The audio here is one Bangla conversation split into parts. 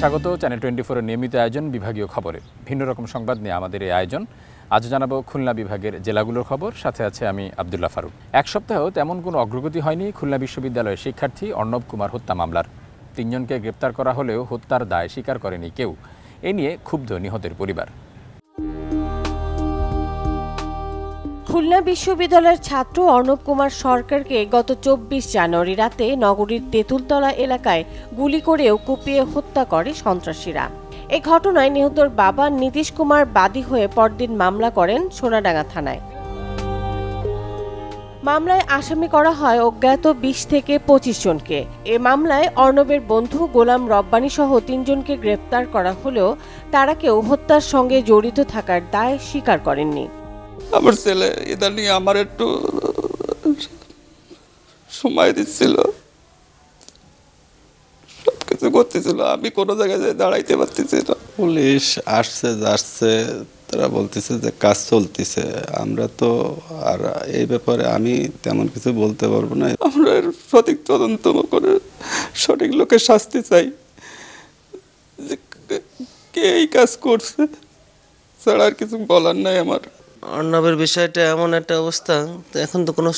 স্বাগত চ্যানেল 24 এর নিয়মিত আয়োজন বিভাগীয় খবরে। ভিন্ন রকম সংবাদ নিয়ে আমাদের এই আয়োজন। আজ জানাবো খুলনা বিভাগের জেলাগুলোর খবর, সাথে আছে আমি আব্দুল্লাহ ফারুক। এক সপ্তাহেও তেমন কোনো অগ্রগতি হয়নি খুলনা বিশ্ববিদ্যালয়ের শিক্ষার্থী অর্ণব কুমার হত্যা মামলার। 3 জনকে গ্রেপ্তার করা হলেও হত্যার দায় স্বীকার করেনি কেউ। এ নিয়ে ক্ষুব্ধ নিহতের পরিবার। খুলনা বিশ্ববিদ্যালয়ের ছাত্র অর্ণব কুমার সরকারকে গত 24 জানুয়ারি রাতে নগরীর তেঁতুলতলা এলাকায় গুলি করে ও কুপিয়ে হত্যা করে সন্ত্রাসীরা। এই ঘটনায় নিহতর বাবা নীতিশ কুমার বাদী হয়ে পরদিন মামলা করেন সোনাডাঙ্গা থানায়। মামলায় আসামি করা হয় অজ্ঞাত 20 থেকে 25 জনকে। এ মামলায় অর্ণবের বন্ধু গোলাম রব্বানী সহ 3 জনকে গ্রেপ্তার করা হলেও তারা কেউ হত্যার সঙ্গে জড়িত থাকার দায় স্বীকার করেননি। আমার ছেলে ইদানিং আমার একটু সময় দিচ্ছিল, সবকিছু করতেছিল, আমি কোনো জায়গায় দাঁড়াইতে পারতেছি না। পুলিশ আসছে যাচ্ছে, তারা বলতেছে যে কাজ চলতেছে। আমরা তো আর এই ব্যাপারে আমি তেমন কিছু বলতে পারবো না। আমরা সঠিক তদন্ত করে সঠিক লোকের শাস্তি চাই, যে কে এই কাজ করছে, ছাড়া আর কিছু বলার নাই আমার। অর্ণবের বিষয়টা এমন একটা অবস্থা, তো এখন তো কোনো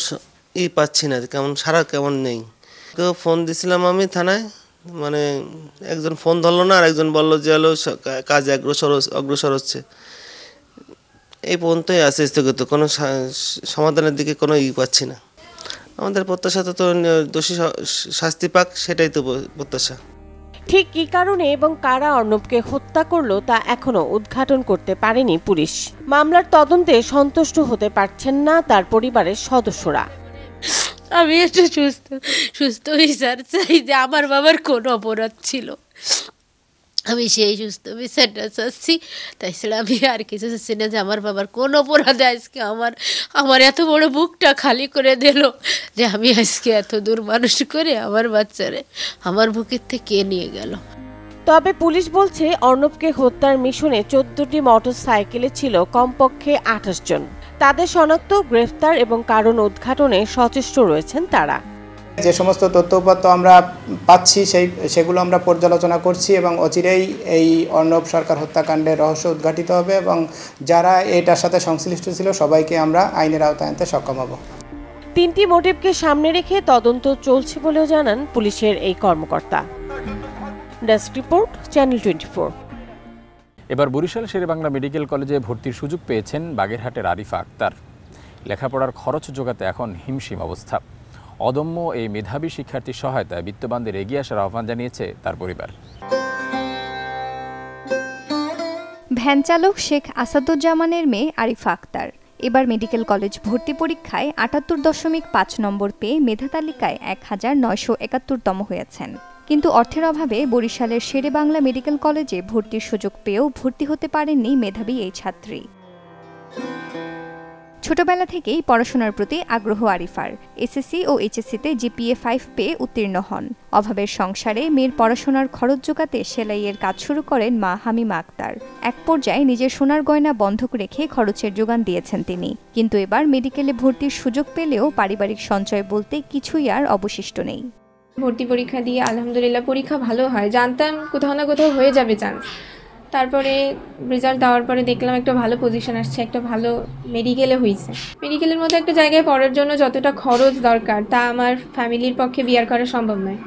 পাচ্ছি না, কেমন সারা কেমন নেই। কেউ ফোন দিছিলাম আমি থানায়, মানে একজন ফোন ধরলো না, আর একজন বললো যে হলো কাজে অগ্রসর হচ্ছে। এই পর্যন্তই আছে স্থগিত, কোনো সমাধানের দিকে কোনো পাচ্ছি না। আমাদের প্রত্যাশা তো দোষী শাস্তি পাক, সেটাই তো প্রত্যাশা। ঠিক কী কারণে এবং কারা অর্ণবকে হত্যা করলো তা এখনো উদ্ঘাটন করতে পারেনি পুলিশ। মামলার তদন্তে সন্তুষ্ট হতে পারছেন না তার পরিবারের সদস্যরা। আমি একটু সুস্থ বিচার চাই, যে আমার বাবার কোনো অপরাধ ছিল, আমি সেই সুস্থ বিচারটা চাচ্ছি। তাই ছিল, আমি আর কিছু চাচ্ছি না যে আমার বাবার কোন অপরাধে আজকে আমার এত বড় বুকটা খালি করে দিল, যে আমি আজকে এত দূর মানুষ করে আমার বাচ্চারে আমার বুকের থেকে নিয়ে গেল। তবে পুলিশ বলছে অর্ণবকে হত্যার মিশনে 14টি মোটরসাইকেলে ছিল কমপক্ষে 28 জন। তাদের শনাক্ত, গ্রেফতার এবং কারণ উদ্ঘাটনে সচেষ্ট রয়েছেন তারা। যে সমস্ত তথ্য আমরা পাচ্ছি সেগুলো আমরা পর্যালোচনা করছি এবং অচিরেই এই অর্ণব সরকার হত্যাকাণ্ডের রহস্য উদ্ঘাটিত হবে এবং যারা এটার সাথে সংশ্লিষ্ট ছিল সবাইকে আমরা আইনের আওতায় আনতে সক্ষম হব। 3টি মোটিভকে সামনে রেখে তদন্ত চলছে বলেও জানান পুলিশের এই কর্মকর্তা। Desk report, channel 24। এবার বরিশাল শেরেবাংলা মেডিকেল কলেজে ভর্তির সুযোগ পেয়েছেন বাগেরহাটের আরিফা আক্তার। লেখাপড়ার খরচ জোগাতে এখন হিমশিম অবস্থা। অদম্য এই মেধাবী শিক্ষার্থীর সহায়তায় বিত্তবানদের এগিয়ে আসার আহ্বান জানিয়েছে তার পরিবার। ভ্যান চালক শেখ আসাদুজ্জামানের মেয়ে আরিফা আক্তার এবার মেডিকেল কলেজ ভর্তি পরীক্ষায় ৭৮.৫ নম্বর পেয়ে মেধা তালিকায় ১,৯৭১তম হয়েছেন। কিন্তু অর্থের অভাবে বরিশালের শেরেবাংলা মেডিকেল কলেজে ভর্তির সুযোগ পেয়েও ভর্তি হতে পারেননি মেধাবী এই ছাত্রী। ছোটবেলা থেকেই পড়াশোনার প্রতি আগ্রহ আরিফার। এসএসসি ও এইচএসসিতে জিপিএ 5 পেয়ে উত্তীর্ণ হন। অভাবের সংসারে মেয়ের পড়াশোনার খরচ জোগাতে সেলাইয়ের কাজ শুরু করেন মা হামিমা আক্তার। এক পর্যায়ে নিজের সোনার গয়না বন্ধক রেখে খরচের যোগান দিয়েছেন তিনি। কিন্তু এবার মেডিকেলে ভর্তির সুযোগ পেলেও পারিবারিক সঞ্চয় বলতে কিছুই আর অবশিষ্ট নেই। ভর্তি পরীক্ষা দিয়ে আলহামদুলিল্লাহ পরীক্ষা ভালো হয়, জানতাম কোথাও না কোথাও হয়ে যাবে চান্স। তারপরে রেজাল্ট দেওয়ার পরে দেখলাম একটা ভালো পজিশন আসছে, একটা ভালো মেডিকেলে হয়েছে। মেডিকেলের মধ্যে একটা জায়গায় পড়ার জন্য যতটা খরচ দরকার তা আমার ফ্যামিলির পক্ষে বিয়ার করা সম্ভব নয়।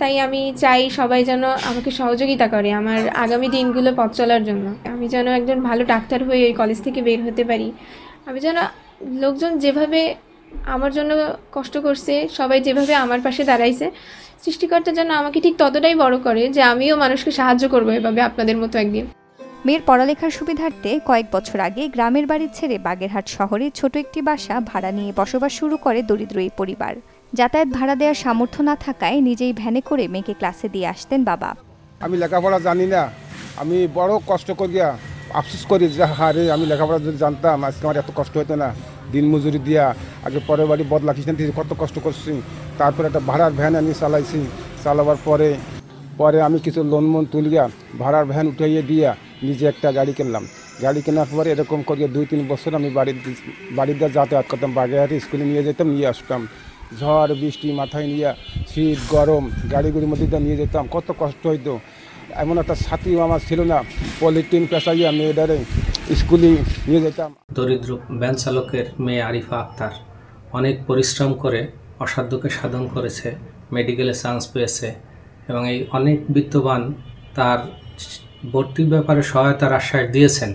তাই আমি চাই সবাই যেন আমাকে সহযোগিতা করে আমার আগামী দিনগুলো পথ চলার জন্য। আমি যেন একজন ভালো ডাক্তার হয়ে এই কলেজ থেকে বের হতে পারি। আমি যেন লোকজন যেভাবে আমার জন্য কষ্ট করছে, সবাই যেভাবে আমার পাশে দাঁড়াইছে, সৃষ্টিকর্তা যেন আমাকে ঠিক ততটাই বড় করে যে আমিও মানুষকে সাহায্য করবো এভাবে আপনাদের মতো একদিন। মেয়ের পড়ালেখার সুবিধার্থে কয়েক বছর আগে গ্রামের বাড়ি ছেড়ে বাগেরহাট শহরে ছোট একটি বাসা ভাড়া নিয়ে বসবাস শুরু করে দরিদ্র এই পরিবার। যাতায়াত ভাড়া দেওয়ার সামর্থ্য না থাকায় নিজেই ভ্যানে করে মেয়েকে ক্লাসে দিয়ে আসতেন বাবা। আমি লেখাপড়া জানি না, আমি বড় কষ্ট করিয়া আফসোস করি যে হারে আমি লেখাপড়া যদি জানতাম আজকে আমার এত কষ্ট হতো না। দিন মজুরি দিয়া আগে পরের বাড়ি বদলা খ্রিস্টান থেকে কত কষ্ট করছি, তারপরে একটা ভাড়ার ভ্যান আমি চালাইছি। চালাবার পরে আমি কিছু লোন মন তুলিয়া ভাড়ার ভ্যান উঠাইয়ে দিয়া নিজে একটা গাড়ি কিনলাম। গাড়ি কেনার পরে এরকম করিয়া 2-3 বছর আমি বাড়িতে যাতায়াত করতাম। বাগেরহাটে স্কুলে নিয়ে যেতাম, নিয়ে আসতাম। ঝড় বৃষ্টি মাথায় নিয়ে শীত গরম গাড়িগুলির মধ্যে দিয়ে নিয়ে যেতাম, কত কষ্ট হইতো। এমন একটা সাথী আমার ছিল না, পলিটিন পেশাইয়া মেয়েদারে স্কুলে নিয়ে যেতাম। দরিদ্র ভ্যান চালকের মেয়ে আরিফা আক্তার অনেক পরিশ্রম করে অসাধ্যকে সাধন করেছে, মেডিকেলে চান্স পেয়েছে এবং এই অনেক বিত্তবান তার ভর্তির ব্যাপারে সহায়তার আশ্বাস দিয়েছেন,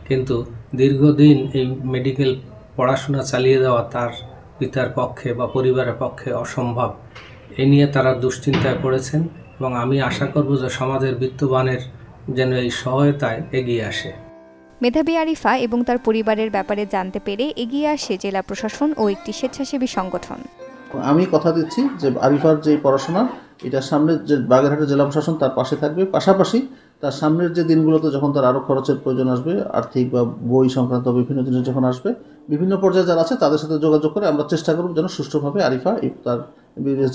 কিন্তু দীর্ঘদিন এই মেডিকেল পড়াশোনা চালিয়ে যাওয়া তার পিতার পক্ষে বা পরিবারের পক্ষে অসম্ভব। এ নিয়ে তারা দুশ্চিন্তায় পড়েছেন এবং আমি আশা করব যে সমাজের বিত্তবানের যেন এই সহায়তায় এগিয়ে আসে। মেধাবী আরিফা এবং তার পরিবারের ব্যাপারে জানতে পেরে এগিয়ে আসে জেলা প্রশাসন ও একটি স্বেচ্ছাসেবী সংগঠন। আমি কথা দিচ্ছি যে আরিফার যে পড়াশোনা, এটার সামনে যে বাগেরহাটের জেলা প্রশাসন তার পাশে থাকবে, পাশাপাশি তার সামনের যে দিনগুলোতে যখন তার আরও খরচের প্রয়োজন আসবে, আর্থিক বা বই সংক্রান্ত বিভিন্ন জিনিস যখন আসবে, বিভিন্ন পর্যায়ে যারা আছে তাদের সাথে যোগাযোগ করে আমরা চেষ্টা করব যেন সুষ্ঠুভাবে আরিফা তার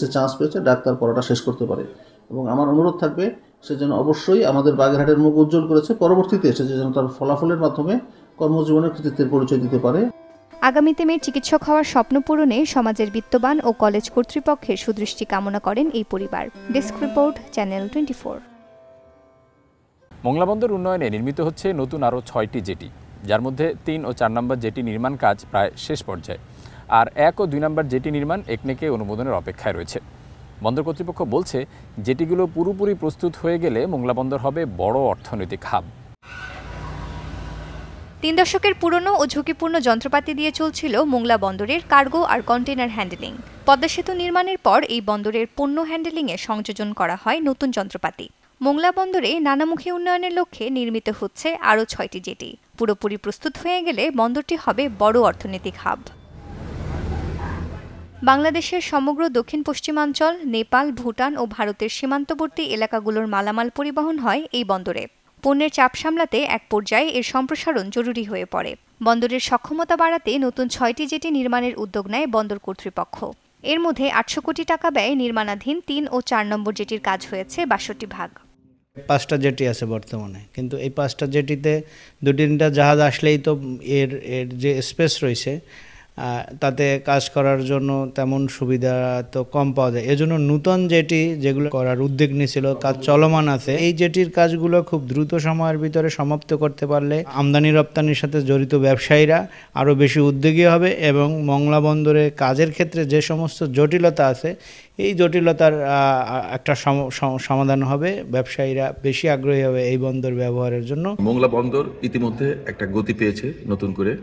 যে চান্স পেয়েছে ডাক্তার পড়াটা শেষ করতে পারে। এবং আমার অনুরোধ থাকবে সে যেন অবশ্যই আমাদের বাগেরহাটের মুখ উজ্জ্বল করেছে, পরবর্তীতে এসে যেন তার ফলাফলের মাধ্যমে কর্মজীবনের কৃতিত্বের পরিচয় দিতে পারে। আগামীতে মেয়ের চিকিৎসক হওয়ার স্বপ্ন পূরণে সমাজের বিত্তবান ও কলেজ কর্তৃপক্ষের সুদৃষ্টি কামনা করেন এই পরিবার। Desk report, channel 24। মোংলা বন্দর উন্নয়নে নির্মিত হচ্ছে নতুন আরও 6টি জেটি, যার মধ্যে 3 ও 4 নম্বর জেটি নির্মাণ কাজ প্রায় শেষ পর্যায়ে, আর 1 ও 2 নম্বর জেটি নির্মাণ একনেকে অনুমোদনের অপেক্ষায় রয়েছে। বন্দর কর্তৃপক্ষ বলছে জেটিগুলো পুরোপুরি প্রস্তুত হয়ে গেলে মোংলা বন্দর হবে বড় অর্থনৈতিক হাব। 3 দশকের পুরনো ও ঝুঁকিপূর্ণ যন্ত্রপাতি দিয়ে চলছিল মোংলা বন্দরের কার্গো আর কন্টেনার হ্যান্ডেলিং। পদ্মা সেতু নির্মাণের পর এই বন্দরের পণ্য হ্যান্ডেলিংয়ে সংযোজন করা হয় নতুন যন্ত্রপাতি। মোংলা বন্দরে নানামুখী উন্নয়নের লক্ষ্যে নির্মিত হচ্ছে আরও 6টি জেটি। পুরোপুরি প্রস্তুত হয়ে গেলে বন্দরটি হবে বড় অর্থনৈতিক হাব। বাংলাদেশের সমগ্র দক্ষিণ পশ্চিমাঞ্চল, নেপাল, ভুটান ও ভারতের সীমান্তবর্তী এলাকাগুলোর মালামাল পরিবহন হয় এই বন্দরে। পণ্যের চাপ সামলাতে এক পর্যায়ে এর সম্প্রসারণ জরুরি হয়ে পড়ে। বন্দরের সক্ষমতা বাড়াতে নতুন 6টি জেটি নির্মাণের উদ্যোগ নেয় বন্দর কর্তৃপক্ষ। এর মধ্যে 800 কোটি টাকা ব্যয়ে নির্মাণাধীন 3 ও 4 নম্বর জেটির কাজ হয়েছে 62 ভাগ। 5টা জেটি আছে বর্তমানে, কিন্তু এই 5টা জেটিতে 2-3টা জাহাজ আসলেই তো এর যে স্পেস রয়েছে তাতে কাজ করার জন্য তেমন সুবিধা তো কম পাওয়া যায়। এজন্য নতুন জেটি যেগুলো করার উদ্যোগ নিয়েছিল, কাজ চলমান আছে। এই জেটির কাজগুলো খুব দ্রুত সময়ের ভিতরে সমাপ্ত করতে পারলে আমদানি রপ্তানির সাথে জড়িত ব্যবসায়ীরা আরও বেশি উদ্যোগী হবে এবং মোংলা বন্দরে কাজের ক্ষেত্রে যে সমস্ত জটিলতা আছে এই জটিলতার একটা সমাধান হবে। ব্যবসায়ীরা বেশি আগ্রহী হবে এই বন্দর ব্যবহারের জন্য। মোংলা বন্দর ইতিমধ্যে একটা গতি পেয়েছে নতুন করে।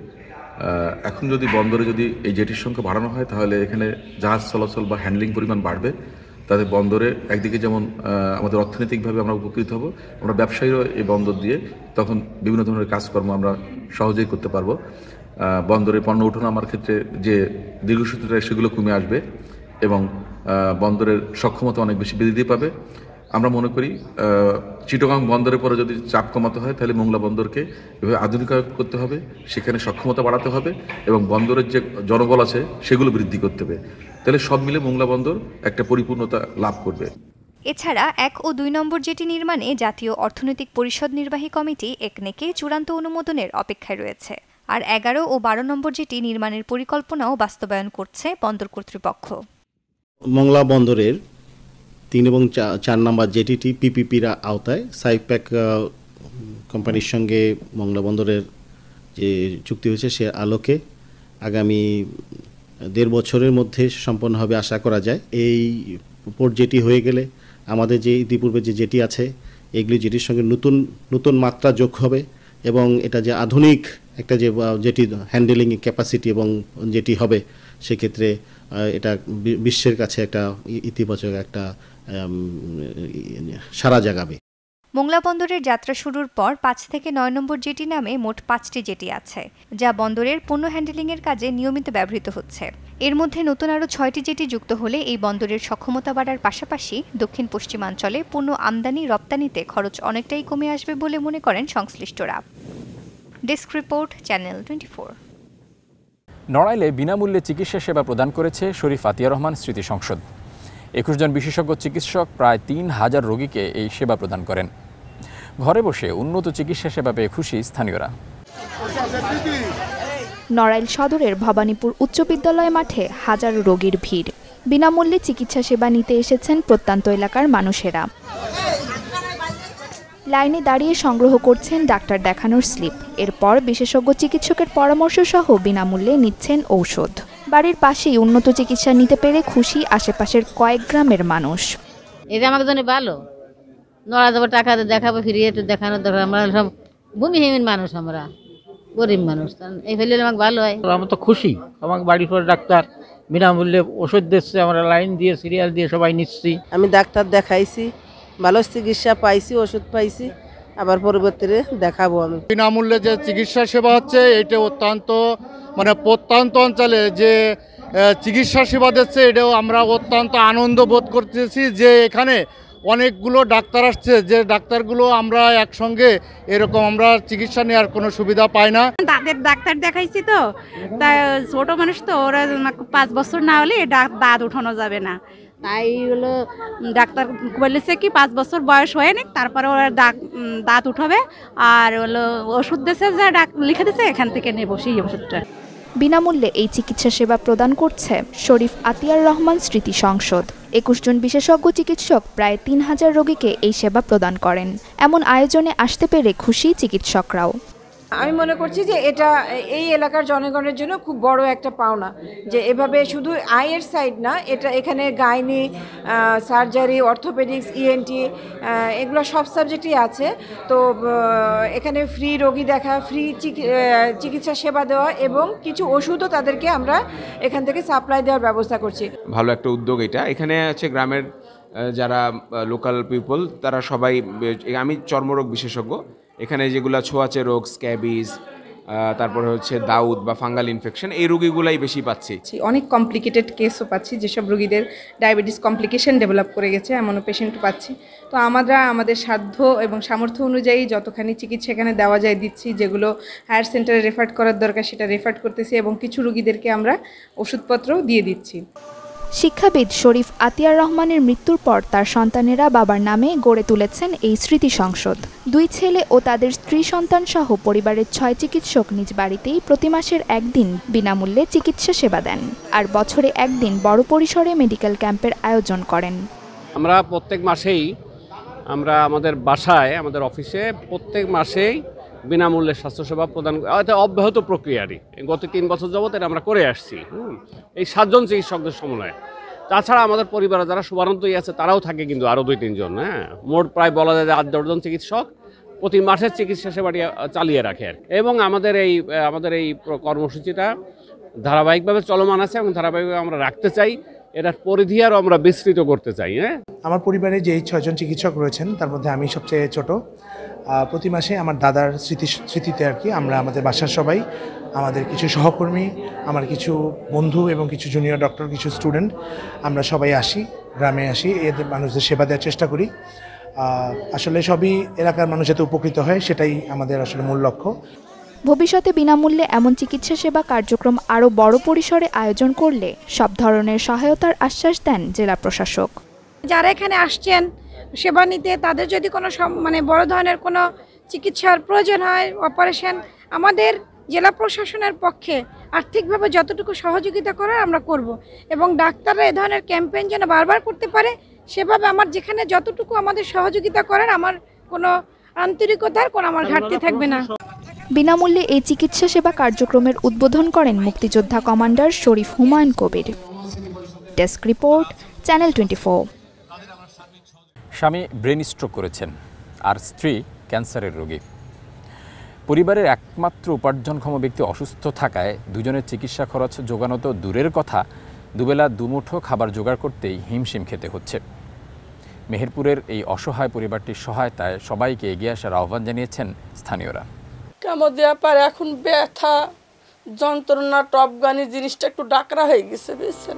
এখন যদি বন্দরে যদি এই জেটির সংখ্যা বাড়ানো হয় তাহলে এখানে জাহাজ চলাচল বা হ্যান্ডলিং পরিমাণ বাড়বে। তাতে বন্দরে একদিকে যেমন আমাদের অর্থনৈতিকভাবে আমরা উপকৃত হব, আমরা ব্যবসায়ীরাও এই বন্দর দিয়ে তখন বিভিন্ন ধরনের কাজকর্ম আমরা সহজেই করতে পারবো। বন্দরে পণ্য ওঠানামার ক্ষেত্রে যে দীর্ঘসূত্রতা সেগুলো কমে আসবে এবং বন্দরের সক্ষমতা অনেক বেশি বৃদ্ধি পাবে। আমরা মনে করি চিটাগং বন্দরের পরে যদি চাপ কমাতে হয় তাহলে মোংলা বন্দরকে এভাবে আধুনিকায়ন করতে হবে, সেখানে সক্ষমতা বাড়াতে হবে এবং বন্দরের যে জনবল আছে সেগুলো বৃদ্ধি করতে হবে। তাহলে সব মিলে মোংলা বন্দর একটা পরিপূর্ণতা লাভ করবে। এছাড়া 1 ও 2 নম্বর জেটি নির্মাণে জাতীয় অর্থনৈতিক পরিষদ নির্বাহী কমিটি একনেকে চূড়ান্ত অনুমোদনের অপেক্ষায় রয়েছে। আর 11 ও 12 নম্বর জেটি নির্মাণের পরিকল্পনাও বাস্তবায়ন করছে বন্দর কর্তৃপক্ষ। মোংলা বন্দরের 3 এবং 4 নম্বর জেটিটি পিপিপির আওতায় সাইপ্যাক কোম্পানির সঙ্গে মোংলা বন্দরের যে চুক্তি হয়েছে সে আলোকে আগামী 1.5 বছরের মধ্যে সম্পন্ন হবে আশা করা যায়। এই পোর্ট জেটি হয়ে গেলে আমাদের যে ইতিপূর্বে যে জেটি আছে এগুলি জেটির সঙ্গে নতুন মাত্রা যোগ হবে এবং এটা যে আধুনিক একটা যে জেটি হ্যান্ডেলিং ক্যাপাসিটি এবং জেটি হবে সেক্ষেত্রে এটা বিশ্বের কাছে একটা ইতিবাচক একটা সারা জাগাবে। মোংলা বন্দরের যাত্রা শুরুর পর 5 থেকে 9 নম্বর জেটি নামে মোট 5টি জেটি আছে, যা বন্দরের পণ্য হ্যান্ডেলিংয়ের কাজে নিয়মিত ব্যবহৃত হচ্ছে। এর মধ্যে নতুন আরও 6টি জেটি যুক্ত হলে এই বন্দরের সক্ষমতা বাড়ার পাশাপাশি দক্ষিণ পশ্চিমাঞ্চলে পণ্য আমদানি রপ্তানিতে খরচ অনেকটাই কমে আসবে বলে মনে করেন সংশ্লিষ্টরা। Desk report, channel 24। নড়াইলে বিনামূল্যে চিকিৎসা সেবা প্রদান করেছে শরীফ আতিয়া রহমান স্মৃতি সংসদ। 21 জন বিশেষজ্ঞ চিকিৎসক প্রায় 3000 রোগীকে এই সেবা প্রদান করেন। ঘরে বসে উন্নত চিকিৎসা সেবা পেয়ে খুশি স্থানীয়রা। নড়াইল সদরের ভবানীপুর উচ্চ বিদ্যালয় মাঠে হাজারো রোগীর ভিড়। বিনামূল্যে চিকিৎসা সেবা নিতে এসেছেন প্রত্যন্ত এলাকার মানুষেরা। লাইনে দাঁড়িয়ে সংগ্রহ করছেন ডাক্তার দেখানোর স্লিপ। এরপর বিশেষজ্ঞ চিকিৎসকের পরামর্শ সহ বিনামূল্যে নিচ্ছেন ঔষধ। বাড়ির পাশেই উন্নত চিকিৎসা নিতে পেরে খুশি আশেপাশের কয়েক গ্রামের মানুষ। এটা আমাকে জন্য ভালো, নড়া যাবো টাকা দেখাবো, ফিরিয়ে একটু দেখানোর দরকার। আমরা সব ভূমিহীন মানুষ, আমরা গরিব মানুষ, এই ফেলে আমাকে ভালো হয়। আমরা তো খুশি, আমাকে বাড়ির পর ডাক্তার বিনামূল্যে ওষুধ দিচ্ছে, আমরা লাইন দিয়ে সিরিয়াল দিয়ে সবাই নিচ্ছি। আমি ডাক্তার দেখাইছি, ভালো চিকিৎসা পাইছি, ওষুধ পাইছি, আবার পরবর্তীতে দেখাবো। আমি বিনামূল্যে যে চিকিৎসা সেবা হচ্ছে, এটা অত্যন্ত প্রত্যন্ত অঞ্চলে যে চিকিৎসা সেবা দিচ্ছে, এটাও আমরা অত্যন্ত আনন্দ বোধ করতেছি যে এখানে অনেকগুলো ডাক্তার আসছে, যে ডাক্তারগুলো আমরা একসঙ্গে এরকম আমরা চিকিৎসা নেওয়ার কোনো সুবিধা পাই না। দাঁতের ডাক্তার দেখাইছি তো, তা ছোট মানুষ তো, ওরা 5 বছর না হলে দাঁত উঠানো যাবে না, তাই হলো ডাক্তার বলেছে কি 5 বছর বয়স হয়ে নি, তারপরে ওরা দাঁত উঠাবে, আর হলো ওষুধ দিয়েছে, যা লিখে দিয়েছে এখান থেকে নেবো সেই ওষুধটা। বিনামূল্যে এই চিকিৎসা সেবা প্রদান করছে শরীফ আতিয়ার রহমান স্মৃতি সংসদ। 21 জন বিশেষজ্ঞ চিকিৎসক প্রায় 3000 রোগীকে এই সেবা প্রদান করেন। এমন আয়োজনে আসতে পেরে খুশি চিকিৎসকরাও। আমি মনে করছি যে এটা এই এলাকার জনগণের জন্য খুব বড় একটা পাওনা, যে এভাবে শুধু আয়ের সাইড না, এটা এখানে গাইনি, সার্জারি, অর্থোপেডিক্স, ইএনটি, এগুলো সব সাবজেক্টই আছে। তো এখানে ফ্রি রোগী দেখা, ফ্রি চিকিৎসা সেবা দেওয়া এবং কিছু ওষুধও তাদেরকে আমরা এখান থেকে সাপ্লাই দেওয়ার ব্যবস্থা করছি। ভালো একটা উদ্যোগ এটা। এখানে আছে গ্রামের যারা লোকাল পিপল, তারা সবাই, আমি চর্মরোগ বিশেষজ্ঞ, এখানে যেগুলো ছোঁয়াচে রোগ, স্ক্যাবিজ, তারপরে হচ্ছে দাউদ বা ফাঙ্গাল ইনফেকশন, এই রোগীগুলাই বেশি পাচ্ছি। অনেক কমপ্লিকেটেড কেসও পাচ্ছি, যেসব রোগীদের ডায়াবেটিস কমপ্লিকেশন ডেভেলপ করে গেছে এমনও পেশেন্টও পাচ্ছি। তো আমরা আমাদের সাধ্য এবং সামর্থ্য অনুযায়ী যতখানি চিকিৎসা এখানে দেওয়া যায় দিচ্ছি, যেগুলো হায়ার সেন্টারে রেফার করার দরকার সেটা রেফার করতেছি, এবং কিছু রোগীদেরকে আমরা ওষুধপত্রও দিয়ে দিচ্ছি। শিক্ষাবিদ শরীফ আতিয়ার রহমানের মৃত্যুর পর তার সন্তানেরা বাবার নামে গড়ে তুলেছেন এই স্মৃতি সংসদ। 2 ছেলে ও তাদের স্ত্রী সন্তান সহ পরিবারের 6 চিকিৎসক নিজ বাড়িতেই প্রতি মাসের একদিন বিনামূল্যে চিকিৎসা সেবা দেন, আর বছরে একদিন বড় পরিসরে মেডিকেল ক্যাম্পের আয়োজন করেন। আমরা প্রত্যেক মাসেই আমরা আমাদের বাসায়, আমাদের অফিসে প্রত্যেক মাসেই বিনামূল্যে স্বাস্থ্যসেবা প্রদান, অব্যাহত প্রক্রিয়ারই গত 3 বছর যাবত এটা আমরা করে আসছি। এই 7 জন চিকিৎসকদের সমন্বয়ে, তাছাড়া আমাদের পরিবারে যারা শুভারন্তই আছে তারাও থাকে কিন্তু আরও 2-3 জন। মোট প্রায় বলা যায় যে 8-10 জন চিকিৎসক প্রতি মাসের চিকিৎসা সেবাটি চালিয়ে রাখে। এবং আমাদের এই কর্মসূচিটা ধারাবাহিকভাবে চলমান আছে এবং ধারাবাহিকভাবে আমরা রাখতে চাই, এটার পরিধি আরও আমরা বিস্তৃত করতে চাই। আমার পরিবারে যে 6 জন চিকিৎসক রয়েছেন তার মধ্যে আমি সবচেয়ে ছোট। প্রতি মাসে আমার দাদার স্মৃতিতে আর কি আমরা আমাদের বাসার সবাই, আমাদের কিছু সহকর্মী, আমার কিছু বন্ধু এবং কিছু জুনিয়র ডক্টর, কিছু স্টুডেন্ট, আমরা সবাই আসি, গ্রামে আসি, এদের মানুষদের সেবা দেওয়ার চেষ্টা করি। আসলে সবই এলাকার মানুষ যাতে উপকৃত হয় সেটাই আমাদের আসলে মূল লক্ষ্য। ভবিষ্যতে বিনামূল্যে এমন চিকিৎসা সেবা কার্যক্রম আরও বড় পরিসরে আয়োজন করলে সব ধরনের সহায়তার আশ্বাস দেন জেলা প্রশাসক। যারা এখানে আসছেন সেবা নিতে, তাদের যদি কোনো বড় ধরনের কোনো চিকিৎসার প্রয়োজন হয়, অপারেশন, আমাদের জেলা প্রশাসনের পক্ষে আর্থিকভাবে যতটুকু সহযোগিতা করার আমরা করব, এবং ডাক্তাররা এ ধরনের ক্যাম্পেইন যেন বারবার করতে পারে, সেভাবে আমার যেখানে যতটুকু আমাদের সহযোগিতা করার, আমার কোনো আন্তরিকতার কোনো আমার ঘাটতি থাকবে না। বিনামূল্যে এই চিকিৎসা সেবা কার্যক্রমের উদ্বোধন করেন মুক্তিযোদ্ধা commander Sharif Humayun Kabir. Desk report, channel 24। স্বামী ব্রেন স্ট্রোক করেছেন আর স্ত্রী ক্যান্সারের রোগী। পরিবারের একমাত্র উপার্জনক্ষম ব্যক্তি অসুস্থ থাকায় দুজনের চিকিৎসা খরচ জোগানো তো দূরের কথা, দুবেলা দুমুঠো খাবার জোগাড় করতেই হিমশিম খেতে হচ্ছে। মেহেরপুরের এই অসহায় পরিবারটির সহায়তায় সবাইকে এগিয়ে আসার আহ্বান জানিয়েছেন স্থানীয়রা। কেমন দেওয়া পারে, এখন ব্যথা যন্ত্রণা টপগানি জিনিসটা একটু ডাকরা হয়ে গেছে, বুঝছেন,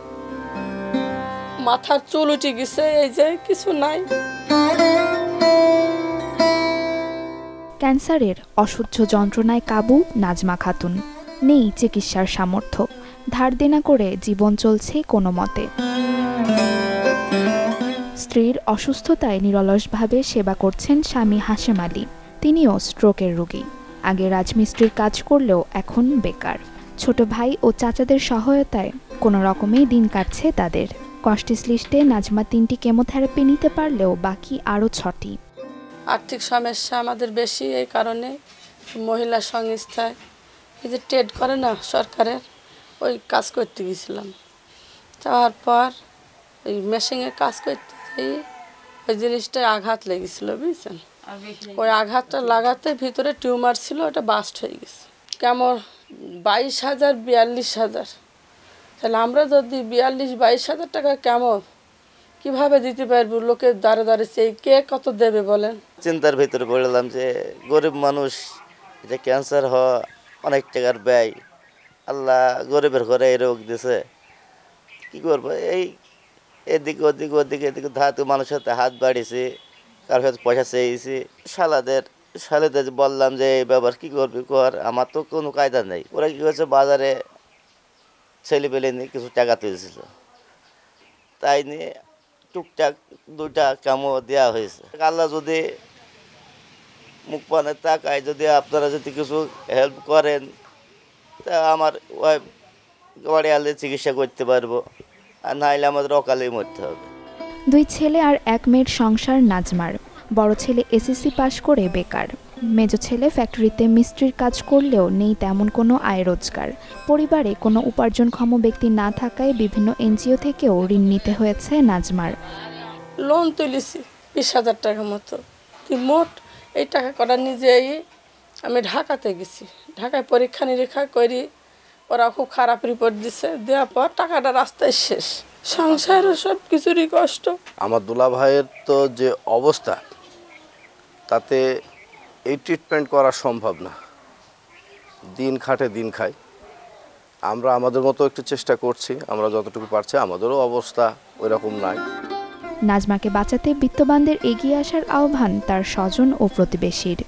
মাথার চুল উঠে গেছে, এই যে কিছু নাই। ক্যান্সারের অসহ্য যন্ত্রণায় কাবু নাজমা খাতুন। নেই চিকিৎসার সামর্থ্য, ধার দেনা করে জীবন চলছে কোনো মতে। স্ত্রীর অসুস্থতায় নিরলসভাবে সেবা করছেন স্বামী হাশেম আলী। তিনিও স্ট্রোকের রোগী। আগে রাজমিস্ত্রির কাজ করলেও এখন বেকার। ছোট ভাই ও চাচাদের সহায়তায় কোনো রকমেই দিন কাটছে তাদের। কস্টিস লিস্টে নাজমা 3টি কেমোথেরাপি নিতে পারলেও বাকি আরও 6টি। আর্থিক সমস্যা আমাদের বেশি, এই কারণে মহিলা সংস্থায় এই যে টেড করে না সরকারের, ওই কাজ করতে গেছিলাম। যাওয়ার পর ওই মেশিনে কাজ করতে গিয়ে ওই জিনিসটায় আঘাত লেগেছিল, বুঝছেন। ওই আঘাতটা লাগাতে ভিতরে টিউমার ছিল, ওটা বাস্ট হয়ে গেছে। কেমন 22,000 42,000, তাহলে আমরা যদি 42-22,000 টাকা কেমন কিভাবে দিতে পারবো? লোকের দ্বারে দ্বারে সেই কে কত দেবে বলেন। চিন্তার ভিতরে পড়লাম যে গরিব মানুষ, এটা ক্যান্সার হওয়া অনেক টাকার ব্যয়, আল্লাহ গরিবের ঘরে এই রোগ দিছে, কী করবো? এই এদিকে এদিকে ধাতু মানুষের সাথে হাত বাড়িয়েছি, কারোর সাথে পয়সা চেয়েছি। শালেদের বললাম যে এই ব্যাপার কী করবি কর, আমার তো কোনো কায়দা নেই। ওরা কী করছে, বাজারে ছেলে পেলে নিয়ে কিছু টাকা তুলেছিল, তাই নিয়ে টুকটাক 2টা কামও দেওয়া হয়েছে। আল্লাহ যদি মুখ পানে তাকায়, যদি আপনারা যদি কিছু হেল্প করেন, তা আমার ওয়াইফ বাড়ি আলে চিকিৎসা করতে পারবো, আর নাহলে আমাদের অকালেই মরতে হবে। 2 ছেলে আর 1 মেয়ের সংসার নাজমার। বড় ছেলে এসএসসি পাশ করে বেকার, মেজ ছেলে ফ্যাক্টরিতে মিস্ত্রির কাজ করলেও নেই তেমন কোনো আয় রোজগার। পরিবারে কোনো উপার্জনক্ষম ব্যক্তি না থাকায় বিভিন্ন এনজিও থেকেও ঋণ নিতে হয়েছে নাজমার। লোন তুলেছি 20,000 টাকা মতো, মোট এই টাকা করা নিজেই আমি ঢাকাতে গেছি। ঢাকায় পরীক্ষা নিরীক্ষা করি, ওরা খুব খারাপ রিপোর্ট দিছে, দেওয়ার পর টাকাটা রাস্তায় শেষ। সংসারের সব কিছুরই কষ্ট। আমার দুলা ভাইয়ের তো যে অবস্থা, তাতে এই ট্রিটমেন্ট করা সম্ভব না। দিন খাটে দিন খায়। আমরা আমাদের মতো একটু চেষ্টা করছি, আমরা যতটুকু পারছি। আমাদেরও অবস্থা ওই রকম নাই। নাজমাকে বাঁচাতে বিত্তবানদের এগিয়ে আসার আহ্বান তার স্বজন ও প্রতিবেশীর।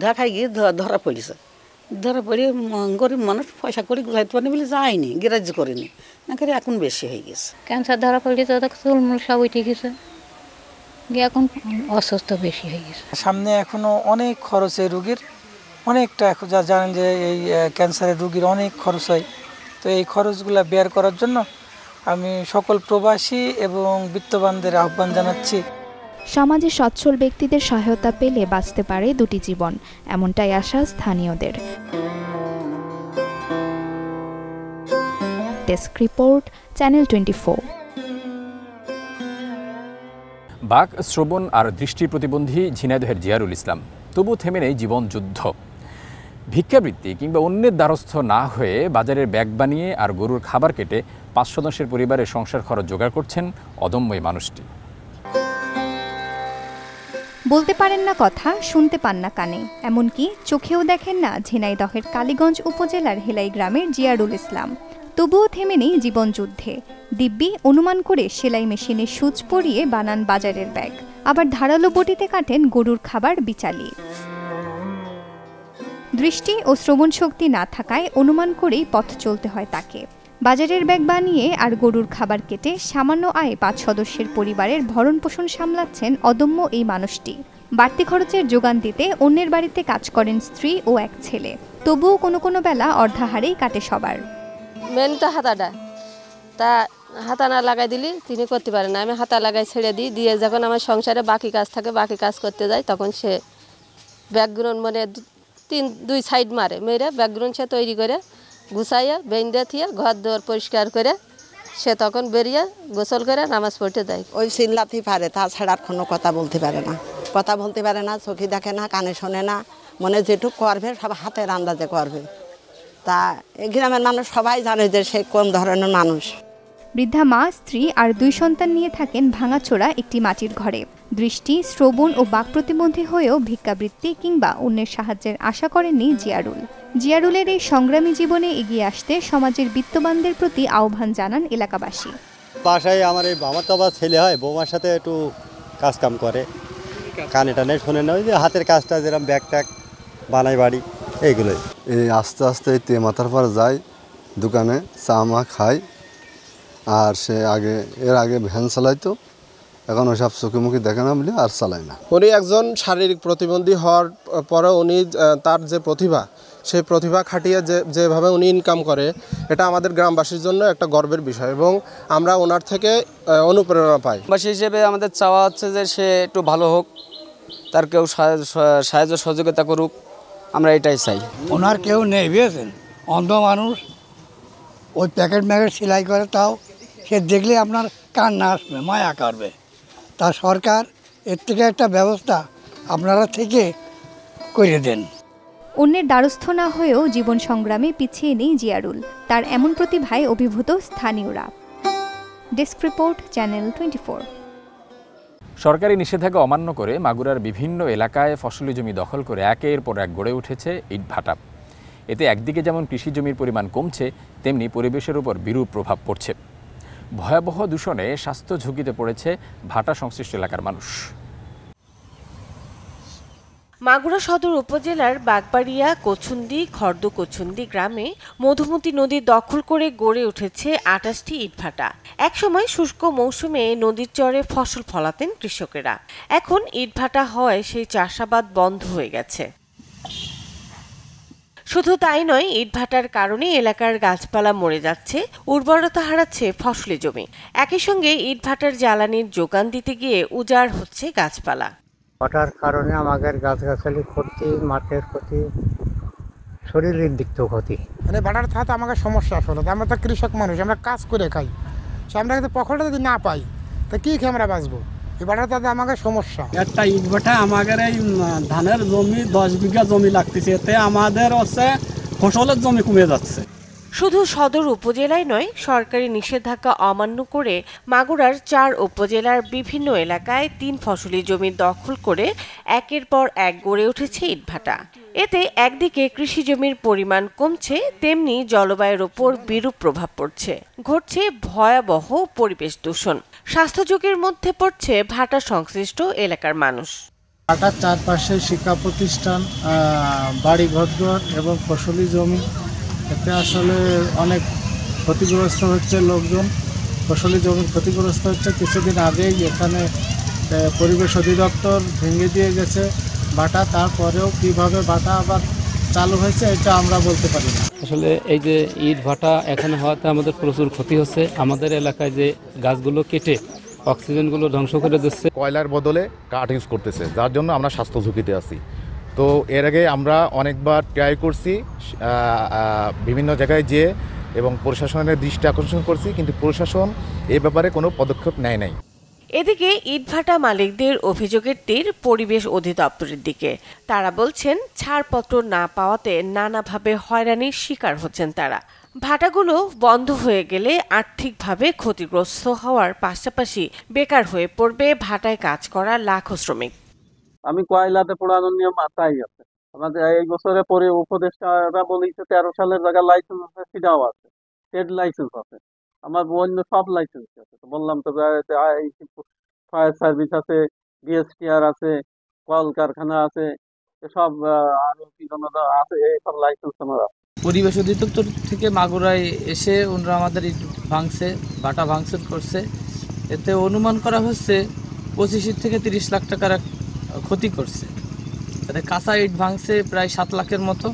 ঢাকায় গিয়ে ধরা পড়েছে, ধরা পড়ে গরিব মানুষ পয়সা করে গুছাইতে পারেনি বলে যায়নি, গ্রাহ্য করেনি, না করে এখন বেশি হয়ে গেছে। ক্যান্সার ধরা পড়েছে, চুলমুল সব উঠে গেছে, এখন অসুস্থ বেশি হয়ে গেছে। সামনে এখনো অনেক খরচ এই রোগীর, অনেকটা। যা জানেন যে এই ক্যান্সারের রোগীর অনেক খরচ হয়, তো এই খরচগুলো বের করার জন্য আমি সকল প্রবাসী এবং বিত্তবানদের আহ্বান জানাচ্ছি। সমাজে সচ্ছল ব্যক্তিদের সহায়তা পেলে বাঁচতে পারে 2টি জীবন, এমনটাই আশা স্থানীয়দের। Desk report, channel 24। বাক, শ্রবণ আর দৃষ্টি প্রতিবন্ধী ঝিনাইদহের জিয়ারুল ইসলাম, তবু থেমে নেই জীবন যুদ্ধ। ভিক্ষাবৃত্তি কিংবা অন্যের দ্বারস্থ না হয়ে বাজারের ব্যাগ বানিয়ে আর গরুর খাবার কেটে 5 সদস্যের পরিবারের সংসার খরচ জোগাড় করছেন অদম্য এই মানুষটি। বলতে পারেন না কথা, শুনতে পান না কানে, এমনকি চোখেও দেখেন না ঝিনাইদহের কালীগঞ্জ উপজেলার হেলাই গ্রামের জিয়ারুল ইসলাম। তবুও থেমে নেই জীবনযুদ্ধে। দিব্যি অনুমান করে সেলাই মেশিনে সূচ পরিয়ে বানান বাজারের ব্যাগ, আবার ধারালো বটিতে কাটেন গরুর খাবার বিচালি। দৃষ্টি ও শ্রবণ শক্তি না থাকায় অনুমান করেই পথ চলতে হয় তাকে। বাজারের ব্যাগ বানিয়ে আর গরুর খাবার কেটে সামান্য আয়ে 5 সদস্যের পরিবারের ভরণ পোষণ সামলাচ্ছেন অদম্য এই মানুষটি। বাড়তি খরচের যোগান দিতে অন্যের বাড়িতে কাজ করেন স্ত্রী ও 1 ছেলে, তবুও কোনো কোনো বেলা অর্ধাহারেই কাটে সবার। মেন তো হাতাটা, তা হাতা না লাগাই দিলি তিনি করতে পারেন না, আমি হাতা লাগাই ছেড়ে দিই, দিয়ে যখন আমার সংসারে বাকি কাজ থাকে, বাকি কাজ করতে যাই, তখন সে ব্যাগগুলো মানে 2 সাইড মেরে ব্যাগগুলো সে তৈরি করে গুছাইয়া বেঁধে থিয়ে ঘর দোর পরিষ্কার করে সে তখন বেরিয়ে গোসল করে নামাজ পড়তে দেয়। ওই চিল্লাতেই পারে, তাছাড়া আর কোনো কথা বলতে পারে না, চোখে দেখে না, কানে শোনে না, মনে যেটুকু করবে সব হাতের আন্দাজে করবে। তা এই গ্রামের মানুষ সবাই জানে যে সে কোন ধরনের মানুষ। বৃদ্ধা মা, স্ত্রী আর 2 সন্তান নিয়ে থাকেন ভাঙাচোরা একটি মাটির ঘরে। দৃষ্টি, শ্রবণ ও বাক প্রতিবন্ধী হয়েও ভিক্ষাবৃত্তি কিংবা অন্যের সাহায্যের আশা করেননি জিয়ারুল। জিয়ারুলের এই সংগ্রামী জীবনে এগিয়ে আসতে সমাজের বিত্তবানদের প্রতি আহ্বান জানান এলাকাবাসী। বাসায় আমার তো আবার ছেলে হয়, বৌমার সাথে একটু কাজ কাম করে, কানে টানে শোনে না, ওই যে হাতের কাজটা যেরকম ব্যাগ ট্যাগ বানাই বাড়ি এইগুলোই। এই আস্তে আস্তে মাথার পর যায় দোকানে চা মা খায়, আর সে এর আগে ভ্যান চালাইতো, এখন ওইসব চোখে দেখে না বলে আর চালায় না। উনি একজন শারীরিক প্রতিবন্ধী হওয়ার পরে উনি তার যে প্রতিভা সেই প্রতিভা খাটিয়ে যেভাবে উনি ইনকাম করে, এটা আমাদের গ্রামবাসীর জন্য একটা গর্বের বিষয় এবং আমরা ওনার থেকে অনুপ্রেরণা পাই। গ্রামবাসী হিসেবে আমাদের চাওয়া হচ্ছে যে সে একটু ভালো হোক, তার কেউ সাহায্য সহযোগিতা করুক, আমরা এটাই চাই। ওনার কেউ নেই, বুঝেছেন, অন্ধ মানুষ, ওই প্যাকেট সেলাই করে, তাও সে দেখলে আপনার কান্না আসবে, মায়া করবে। তা সরকার এর থেকে একটা ব্যবস্থা আপনারা থেকে করে দেন। অন্যের দ্বারস্থ না হয়েও জীবন সংগ্রামে পিছিয়ে নেই জিয়ারুল, তার এমন প্রতিভায় অভিভূত স্থানীয়রা। Desk report, channel 24। সরকারি নিষেধাজ্ঞা অমান্য করে মাগুরার বিভিন্ন এলাকায় ফসলি জমি দখল করে একের পর এক গড়ে উঠেছে ইটভাটা। এতে একদিকে যেমন কৃষি জমির পরিমাণ কমছে, তেমনি পরিবেশের উপর বিরূপ প্রভাব পড়ছে। ভয়াবহ দূষণে স্বাস্থ্য ঝুঁকিতে পড়েছে ভাটা সংশ্লিষ্ট এলাকার মানুষ। মাগুরা সদর উপজেলার বাগবাড়িয়া কচুন্দি খর্দকচুন্দি গ্রামে মধুমতি নদী দখল করে গড়ে উঠেছে ২৮টি ইটভাটা। একসময় শুষ্ক মৌসুমে নদীর চরে ফসল ফলাতেন কৃষকেরা। এখন ইটভাটা হওয়ায় সেই চাষাবাদ বন্ধ হয়ে গেছে। শুধু তাই নয়, ইটভাটার কারণে এলাকার গাছপালা মরে যাচ্ছে, উর্বরতা হারাচ্ছে ফসলি জমি। একই সঙ্গে ইটভাটার জ্বালানির যোগান দিতে গিয়ে উজাড় হচ্ছে গাছপালা। ভাটার কারণে আমাদের গাছগাছালি ক্ষতি, মাঠের ক্ষতি, শরীরের দিক তো ক্ষতি। মানে ভাটার থাকতে আমাকে সমস্যা আসলে, আমরা তো কৃষক মানুষ, আমরা কাজ করে খাই, সে আমরা কিন্তু পকড়টা যদি না পাই তা কী খেয়ে আমরা বাঁচবো? এই ভাটার তাতে আমাকে সমস্যা। একটা ইট ভাটা আমাদের এই ধানের জমি 10 বিঘা জমি লাগতেছে, এতে আমাদের হচ্ছে ফসলের জমি কমে যাচ্ছে। শুধু সদর উপজেলায় নয়, সরকারি নিষেধাজ্ঞা অমান্য করে মাগুরার 4 উপজেলার বিভিন্ন এলাকায় 3 ফসলি জমি দখল করে একের পর এক গড়ে উঠেছে ইটভাটা। এতে একদিকে কৃষি জমির পরিমাণ কমছে, তেমনি জলবায়ুর ওপর বিরূপ প্রভাব পড়ছে। ঘটছে ভয়াবহ পরিবেশ দূষণ। স্বাস্থ্য ঝুঁকির মধ্যে পড়ছে ভাটা সংশ্লিষ্ট এলাকার মানুষ। ভাটার চারপাশে শিক্ষা প্রতিষ্ঠান, বাড়িঘর এবং ফসলি জমি, এতে আসলে অনেক ক্ষতিগ্রস্ত হচ্ছে লোকজন। ফসলি জমির ক্ষতিগ্রস্ত হচ্ছে। কিছুদিন আগেই এখানে পরিবেশ অধিদপ্তর ভেঙে দিয়ে গেছে ভাটা, তারপরেও কিভাবে ভাটা আবার চালু হয়েছে এটা আমরা বলতে পারি না। আসলে এই যে ইট ভাটা এখানে হওয়াতে আমাদের প্রচুর ক্ষতি হচ্ছে। আমাদের এলাকায় যে গাছগুলো কেটে অক্সিজেনগুলো ধ্বংস করে দিচ্ছে। কয়লার বদলে কাঠ ইউজ করতেছে, যার জন্য আমরা স্বাস্থ্য ঝুঁকিতে আছি। তো এর আগে আমরা অনেকবার ট্রাই করছি বিভিন্ন জায়গায় যেয়ে, এবং প্রশাসনের দৃষ্টি আকর্ষণ করছি, কিন্তু প্রশাসন এ ব্যাপারে কোনো পদক্ষেপ নেয় নাই। এদিকে ইটভাটা মালিকদের অভিযোগের তীর পরিবেশ অধিদপ্তরের দিকে। তারা বলছেন, ছাড়পত্র না পাওয়াতে নানাভাবে হয়রানির শিকার হচ্ছেন তারা। ভাটাগুলো বন্ধ হয়ে গেলে আর্থিকভাবে ক্ষতিগ্রস্ত হওয়ার পাশাপাশি বেকার হয়ে পড়বে ভাটায় কাজ করা লাখো শ্রমিক। আমি কয়লাতে পোড়ানোর নিয়ম মাথায় আছে। আমাদের এই বছরে পরে উপদেষ্টারা বলেছে 13 সালের জায়গায় লাইসেন্স আছে, সেটাও আছে, ট্রেড লাইসেন্স আছে, আমার অন্য সব লাইসেন্স আছে। তো বললাম তো ফায়ার সার্ভিস আছে, ডিএসটিআর আছে, কলকারখানা আছে, সব আরো কি আছে, এইসব লাইসেন্স আমার আছে। পরিবেশ অধিদপ্তর থেকে মাগুরায় এসে ওনারা আমাদের ইট ভাঙছে, ভাটা ভাঙচুর করছে। এতে অনুমান করা হচ্ছে 25 থেকে 30 লাখ টাকার ক্ষতি করছে। এতে কাঁচা ইট ভাঙছে প্রায় 7 লাখের মতো,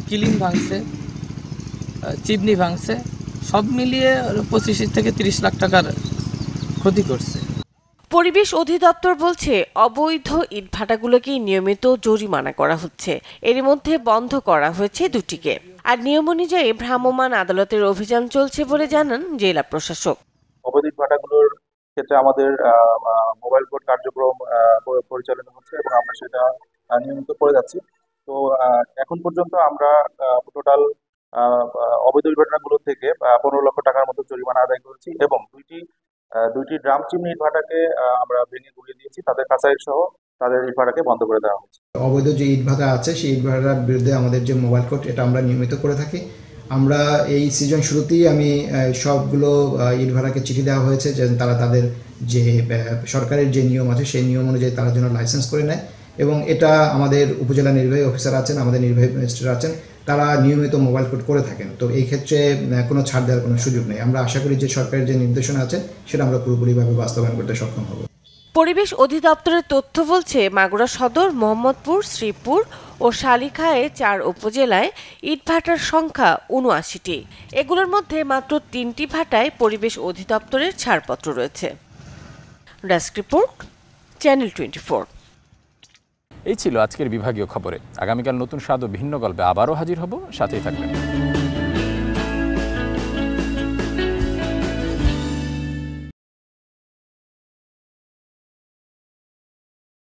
কিলিং ভাঙছে, চিমনি ভাঙছে, সব মিলিয়ে 25 থেকে 30 লাখ টাকার ক্ষতি করছে। পরিবেশ অধিদপ্তর বলছে, অবৈধ ইটভাটাগুলোকে নিয়মিত জরিমানা করা হচ্ছে। এর মধ্যে বন্ধ করা হয়েছে 2টিকে। আর নিয়ম অনুযায়ী ভ্রাম্যমাণ আদালতের অভিযান চলছে বলে জানান জেলা প্রশাসক। অবৈধ ইটভাটাগুলোর ক্ষেত্রে আমাদের মোবাইল কোর্ট কার্যক্রম পরিচালনা হচ্ছে এবং আমরা সেটা নিয়মিত করে যাচ্ছি। তো এখন পর্যন্ত আমরা টোটাল অবৈধ ইটভাটাগুলো থেকে 15 লক্ষ টাকার মতো জরিমানা আদায় করেছি এবং দুইটি ড্রাম চিমনি ইটভাটাকে আমরা ভেঙে গুড়িয়ে দিয়েছি, তাদের কাঁচাইট সহ তাদের ইটভাটাকে বন্ধ করে দেওয়া হয়েছে। অবৈধ যে ইটভাটা আছে সেই ইটভাটার বিরুদ্ধে আমাদের যে মোবাইল কোর্ট, এটা আমরা নিয়মিত করে থাকি। আমরা এই সিজন শুরুতেই আমি সবগুলো ইটভাটাকে চিঠি দেওয়া হয়েছে যে তারা তাদের যে সরকারের যে নিয়ম আছে সেই নিয়ম অনুযায়ী তারা যেন লাইসেন্স করে নেয়, এবং এটা আমাদের উপজেলা নির্বাহী অফিসার আছেন, আমাদের নির্বাহী ম্যাজিস্ট্রেট আছেন, তারা নিয়মিত মোবাইল কোর্ট করে থাকেন। তো এই ক্ষেত্রে কোনো ছাড় দেওয়ার কোনো সুযোগ নেই। আমরা আশা করি যে সরকারের যে নির্দেশনা আছে সেটা আমরা পুরোপুরিভাবে বাস্তবায়ন করতে সক্ষম হব। পরিবেশ অধিদপ্তরের তথ্য বলছে, মাগুরা সদর, মোহাম্মদপুর, শ্রীপুর ও শালিখায় ৪ উপজেলায় ইটভাটার সংখ্যা ৭৯টি। এগুলোর মধ্যে মাত্র ৩টি ভাটায় পরিবেশ অধিদপ্তরের ছাড়পত্র রয়েছে। Desk report, channel 24। এই ছিল আজকের বিভাগীয় খবরে। আগামীকাল নতুন স্বাদ ও ভিন্ন গল্পে আবারও হাজির হব, সাথেই থাকবেন।